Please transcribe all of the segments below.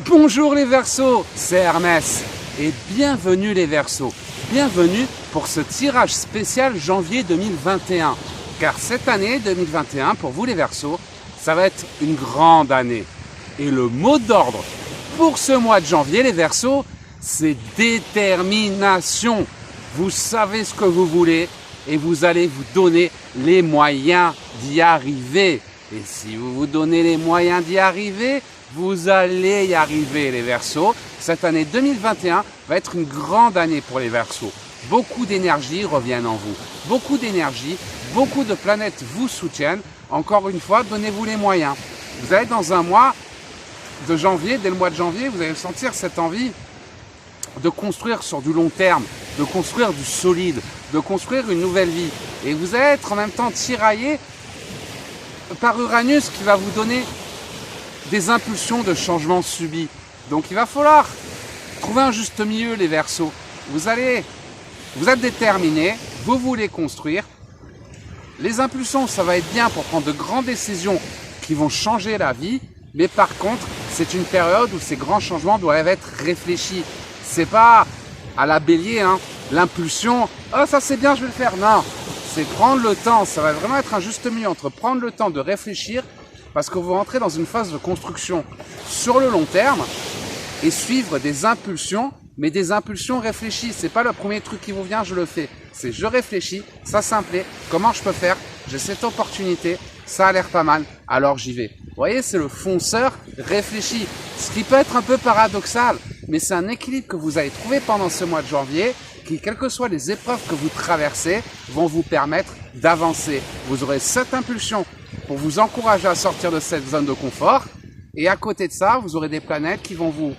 Bonjour les Verseaux, c'est Hermès et bienvenue les Verseaux. Bienvenue pour ce tirage spécial janvier 2021. Car cette année 2021, pour vous les Verseaux, ça va être une grande année. Et le mot d'ordre pour ce mois de janvier les Verseaux, c'est détermination. Vous savez ce que vous voulez et vous allez vous donner les moyens d'y arriver. Et si vous vous donnez les moyens d'y arriver, vous allez y arriver les Verseaux. Cette année 2021 va être une grande année pour les Verseaux. Beaucoup d'énergie reviennent en vous. Beaucoup d'énergie, beaucoup de planètes vous soutiennent. Encore une fois, donnez-vous les moyens. Vous allez dans un mois de janvier, dès le mois de janvier, vous allez sentir cette envie de construire sur du long terme, de construire du solide, de construire une nouvelle vie. Et vous allez être en même temps tiraillé par Uranus qui va vous donner des impulsions de changement subis. Donc il va falloir trouver un juste milieu les Verseaux. Vous êtes déterminés, vous voulez construire. Les impulsions, ça va être bien pour prendre de grandes décisions qui vont changer la vie. Mais par contre, c'est une période où ces grands changements doivent être réfléchis. C'est pas à la bélier, hein, l'impulsion, oh ça c'est bien, je vais le faire. Non, c'est prendre le temps. Ça va vraiment être un juste milieu entre prendre le temps de réfléchir parce que vous rentrez dans une phase de construction sur le long terme et suivre des impulsions, mais des impulsions réfléchies. C'est pas le premier truc qui vous vient, je le fais. C'est je réfléchis, ça me plaît, comment je peux faire, j'ai cette opportunité, ça a l'air pas mal, alors j'y vais. Vous voyez, c'est le fonceur réfléchi. Ce qui peut être un peu paradoxal, mais c'est un équilibre que vous allez trouver pendant ce mois de janvier qui, quelles que soient les épreuves que vous traversez, vont vous permettre d'avancer. Vous aurez cette impulsion pour vous encourager à sortir de cette zone de confort. Et à côté de ça, vous aurez des planètes qui vont vous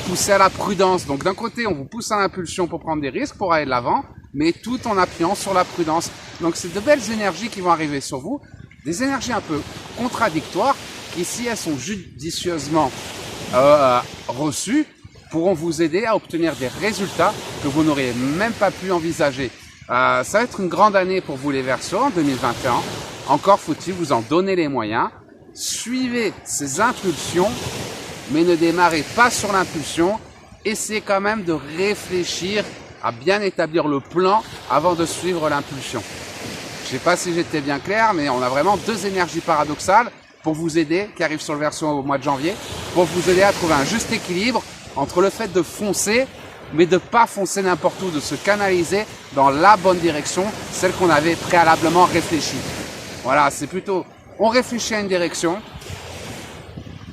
pousser à la prudence. Donc d'un côté, on vous pousse à l'impulsion pour prendre des risques, pour aller de l'avant, mais tout en appuyant sur la prudence. Donc c'est de belles énergies qui vont arriver sur vous, des énergies un peu contradictoires, qui si elles sont judicieusement reçues, pourront vous aider à obtenir des résultats que vous n'auriez même pas pu envisager. Ça va être une grande année pour vous les Verseaux en 2021. Encore faut-il vous en donner les moyens. Suivez ces impulsions, mais ne démarrez pas sur l'impulsion. Essayez quand même de réfléchir à bien établir le plan avant de suivre l'impulsion. Je ne sais pas si j'étais bien clair, mais on a vraiment deux énergies paradoxales pour vous aider, qui arrivent sur le Verseau au mois de janvier, pour vous aider à trouver un juste équilibre entre le fait de foncer, mais de ne pas foncer n'importe où, de se canaliser dans la bonne direction, celle qu'on avait préalablement réfléchie. Voilà, c'est plutôt, on réfléchit à une direction,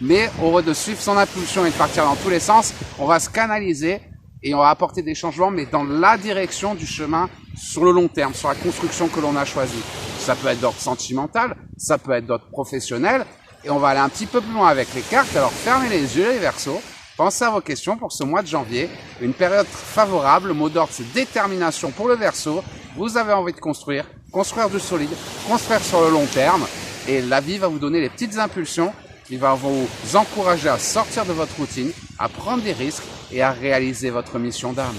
mais au lieu de suivre son impulsion et de partir dans tous les sens, on va se canaliser et on va apporter des changements, mais dans la direction du chemin sur le long terme, sur la construction que l'on a choisie. Ça peut être d'ordre sentimental, ça peut être d'ordre professionnel, et on va aller un petit peu plus loin avec les cartes. Alors fermez les yeux les Verseaux, pensez à vos questions pour ce mois de janvier, une période favorable. Le mot d'ordre c'est détermination pour le Verseau. Vous avez envie de construire du solide, construire sur le long terme, et la vie va vous donner les petites impulsions qui vont vous encourager à sortir de votre routine, à prendre des risques et à réaliser votre mission d'âme.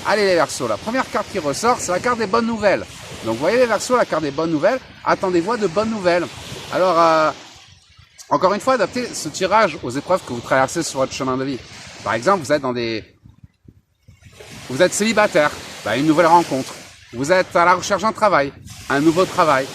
Allez les Verseaux, la première carte qui ressort, c'est la carte des bonnes nouvelles. Donc vous voyez les Verseaux, la carte des bonnes nouvelles, attendez-vous à de bonnes nouvelles. Alors, encore une fois, adaptez ce tirage aux épreuves que vous traversez sur votre chemin de vie. Par exemple, vous êtes célibataire, une nouvelle rencontre. Vous êtes à la recherche d'un travail, un nouveau travail.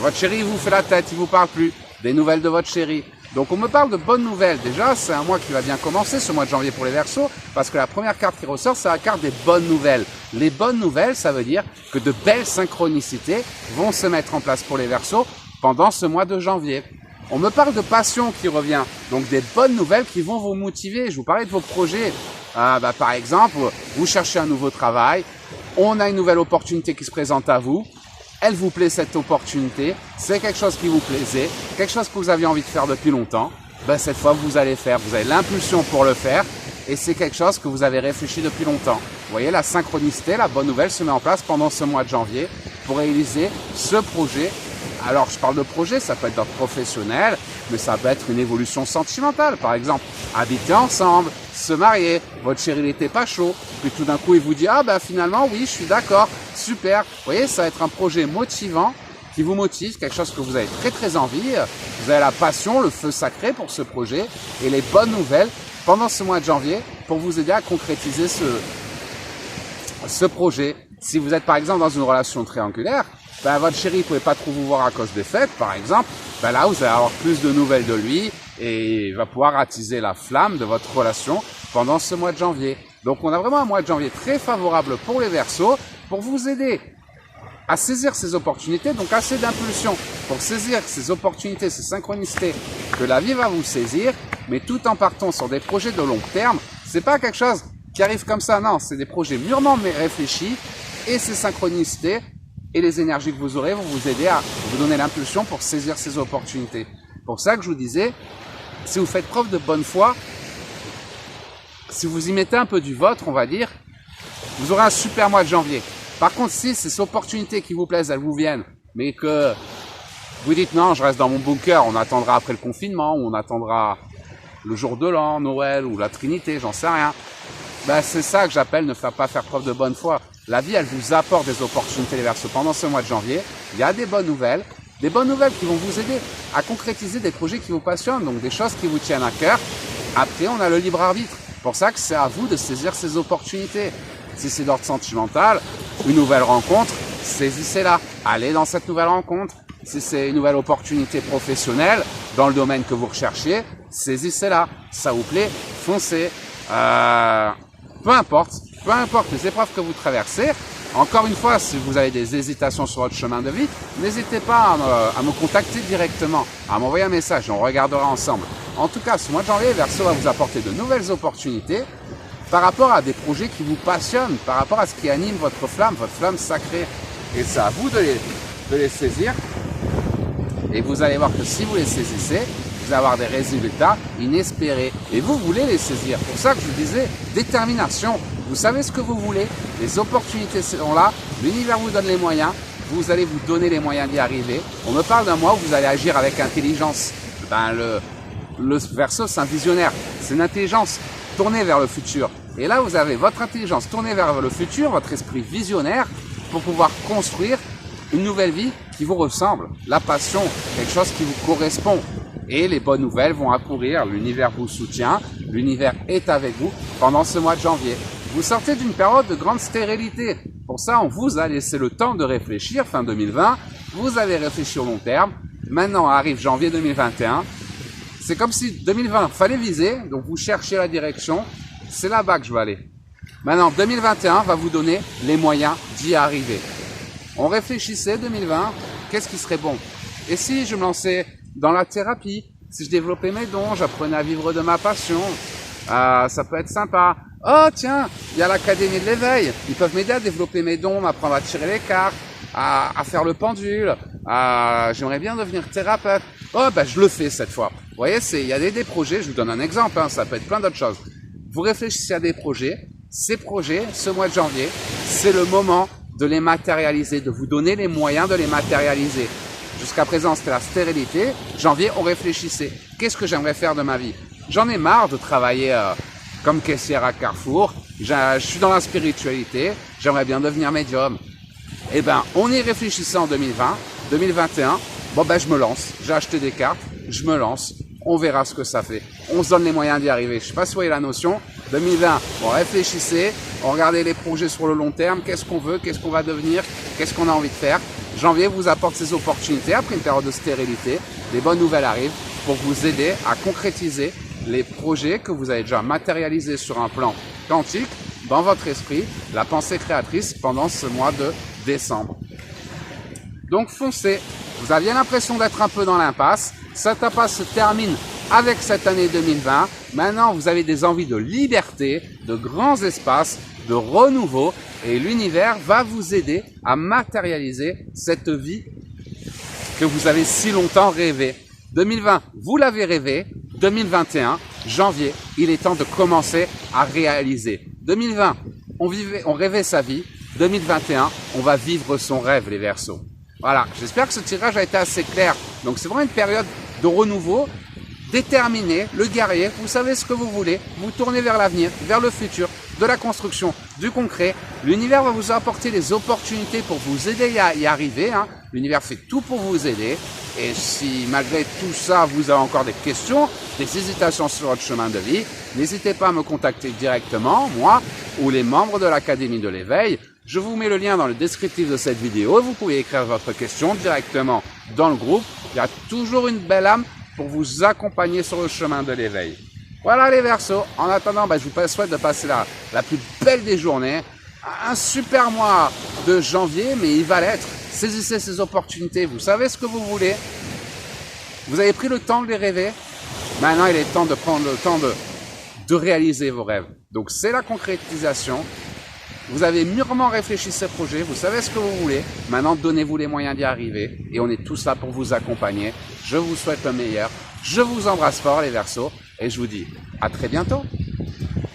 Votre chéri vous fait la tête, il vous parle plus. Des nouvelles de votre chéri. Donc on me parle de bonnes nouvelles. Déjà, c'est un mois qui va bien commencer, ce mois de janvier pour les Verseaux, parce que la première carte qui ressort, c'est la carte des bonnes nouvelles. Les bonnes nouvelles, ça veut dire que de belles synchronicités vont se mettre en place pour les Verseaux pendant ce mois de janvier. On me parle de passion qui revient, donc des bonnes nouvelles qui vont vous motiver. Je vous parlais de vos projets. Par exemple, vous cherchez un nouveau travail, on a une nouvelle opportunité qui se présente à vous. Elle vous plaît cette opportunité, c'est quelque chose qui vous plaisait, quelque chose que vous aviez envie de faire depuis longtemps, cette fois vous allez faire, vous avez l'impulsion pour le faire et c'est quelque chose que vous avez réfléchi depuis longtemps. Vous voyez, la synchronicité, la bonne nouvelle se met en place pendant ce mois de janvier pour réaliser ce projet. Alors je parle de projet, ça peut être d'ordre professionnel, mais ça peut être une évolution sentimentale. Par exemple, habiter ensemble, se marier, votre chéri n'était pas chaud, puis tout d'un coup il vous dit « Ah finalement oui, je suis d'accord, super ». Vous voyez, ça va être un projet motivant qui vous motive, quelque chose que vous avez très très envie. Vous avez la passion, le feu sacré pour ce projet et les bonnes nouvelles pendant ce mois de janvier pour vous aider à concrétiser ce projet. Si vous êtes par exemple dans une relation triangulaire, ben, votre chéri ne pouvait pas trop vous voir à cause des fêtes, par exemple, ben là vous allez avoir plus de nouvelles de lui et il va pouvoir attiser la flamme de votre relation pendant ce mois de janvier. Donc on a vraiment un mois de janvier très favorable pour les Verseaux, pour vous aider à saisir ces opportunités, donc assez d'impulsion pour saisir ces opportunités, ces synchronicités que la vie va vous saisir, mais tout en partant sur des projets de long terme. C'est pas quelque chose qui arrive comme ça, non, c'est des projets mûrement réfléchis et ces synchronicités et les énergies que vous aurez vont vous aider à vous donner l'impulsion pour saisir ces opportunités. Pour ça que je vous disais, si vous faites preuve de bonne foi, si vous y mettez un peu du vôtre, on va dire, vous aurez un super mois de janvier. Par contre, si ces opportunités qui vous plaisent, elles vous viennent, mais que vous dites non, je reste dans mon bunker, on attendra après le confinement, ou on attendra le jour de l'an, Noël, ou la Trinité, j'en sais rien. Ben, c'est ça que j'appelle ne pas faire preuve de bonne foi. La vie, elle vous apporte des opportunités, les Verseaux, pendant ce mois de janvier. Il y a des bonnes nouvelles qui vont vous aider à concrétiser des projets qui vous passionnent, donc des choses qui vous tiennent à cœur. Après, on a le libre arbitre. C'est pour ça que c'est à vous de saisir ces opportunités. Si c'est d'ordre sentimental, une nouvelle rencontre, saisissez-la. Allez dans cette nouvelle rencontre. Si c'est une nouvelle opportunité professionnelle dans le domaine que vous recherchez, saisissez-la. Ça vous plaît, foncez. Peu importe les épreuves que vous traversez. Encore une fois, si vous avez des hésitations sur votre chemin de vie, n'hésitez pas à me contacter directement, à m'envoyer un message et on regardera ensemble. En tout cas, ce mois de janvier, Verseau va vous apporter de nouvelles opportunités par rapport à des projets qui vous passionnent, par rapport à ce qui anime votre flamme sacrée. Et c'est à vous de les saisir. Et vous allez voir que si vous les saisissez, vous allez avoir des résultats inespérés. Et vous voulez les saisir. C'est pour ça que je vous disais, détermination. Vous savez ce que vous voulez, les opportunités sont là, l'univers vous donne les moyens, vous allez vous donner les moyens d'y arriver. On me parle d'un mois où vous allez agir avec intelligence. Ben, le Verseau, c'est un visionnaire, c'est une intelligence tournée vers le futur. Et là, vous avez votre intelligence tournée vers le futur, votre esprit visionnaire, pour pouvoir construire une nouvelle vie qui vous ressemble. La passion, quelque chose qui vous correspond. Et les bonnes nouvelles vont accourir, l'univers vous soutient, l'univers est avec vous pendant ce mois de janvier. Vous sortez d'une période de grande stérilité. Pour ça, on vous a laissé le temps de réfléchir, fin 2020. Vous avez réfléchi au long terme. Maintenant arrive janvier 2021. C'est comme si 2020, fallait viser, donc vous cherchez la direction. C'est là-bas que je veux aller. Maintenant, 2021 va vous donner les moyens d'y arriver. On réfléchissait 2020, qu'est-ce qui serait bon? Et si je me lançais dans la thérapie, si je développais mes dons, j'apprenais à vivre de ma passion, ça peut être sympa. Oh tiens, il y a l'Académie de l'éveil, ils peuvent m'aider à développer mes dons, m'apprendre à tirer les cartes, à faire le pendule, j'aimerais bien devenir thérapeute. Oh ben je le fais cette fois. Vous voyez, il y a des projets, je vous donne un exemple, ça peut être plein d'autres choses. Vous réfléchissez à des projets, ces projets, ce mois de janvier, c'est le moment de les matérialiser, de vous donner les moyens de les matérialiser. Jusqu'à présent, c'était la stérilité. Janvier, on réfléchissait. Qu'est-ce que j'aimerais faire de ma vie? J'en ai marre de travailler comme caissière à Carrefour. Je suis dans la spiritualité. J'aimerais bien devenir médium. Eh ben, on y réfléchissait en 2020, 2021. Bon ben, je me lance. J'ai acheté des cartes. Je me lance. On verra ce que ça fait. On se donne les moyens d'y arriver. Je sais pas si vous voyez la notion. 2020, on réfléchissait. On regardait les projets sur le long terme. Qu'est-ce qu'on veut? Qu'est-ce qu'on va devenir? Qu'est-ce qu'on a envie de faire? Janvier vous apporte ces opportunités après une période de stérilité. Les bonnes nouvelles arrivent pour vous aider à concrétiser les projets que vous avez déjà matérialisés sur un plan quantique dans votre esprit, la pensée créatrice pendant ce mois de décembre. Donc foncez. Vous aviez l'impression d'être un peu dans l'impasse. Cette impasse se termine avec cette année 2020. Maintenant, vous avez des envies de liberté, de grands espaces, de renouveau. Et l'univers va vous aider à matérialiser cette vie que vous avez si longtemps rêvé. 2020, vous l'avez rêvé. 2021, janvier, il est temps de commencer à réaliser. 2020, on rêvait sa vie. 2021, on va vivre son rêve, les Verseaux. Voilà, j'espère que ce tirage a été assez clair. Donc c'est vraiment une période de renouveau. Déterminé, le guerrier, vous savez ce que vous voulez, vous tournez vers l'avenir, vers le futur, de la construction, du concret. L'univers va vous apporter les opportunités pour vous aider à y arriver. L'univers fait tout pour vous aider. Et si malgré tout ça, vous avez encore des questions, des hésitations sur votre chemin de vie, n'hésitez pas à me contacter directement, moi ou les membres de l'Académie de l'éveil. Je vous mets le lien dans le descriptif de cette vidéo. Vous pouvez écrire votre question directement dans le groupe. Il y a toujours une belle âme pour vous accompagner sur le chemin de l'éveil. Voilà les Verseaux. En attendant, je vous souhaite de passer la plus belle des journées. Un super mois de janvier, mais il va l'être. Saisissez ces opportunités. Vous savez ce que vous voulez. Vous avez pris le temps de les rêver. Maintenant, il est temps de prendre le temps de réaliser vos rêves. Donc, c'est la concrétisation. Vous avez mûrement réfléchi ces projets. Vous savez ce que vous voulez. Maintenant, donnez-vous les moyens d'y arriver. Et on est tous là pour vous accompagner. Je vous souhaite le meilleur. Je vous embrasse fort, les Verseaux. Et je vous dis à très bientôt.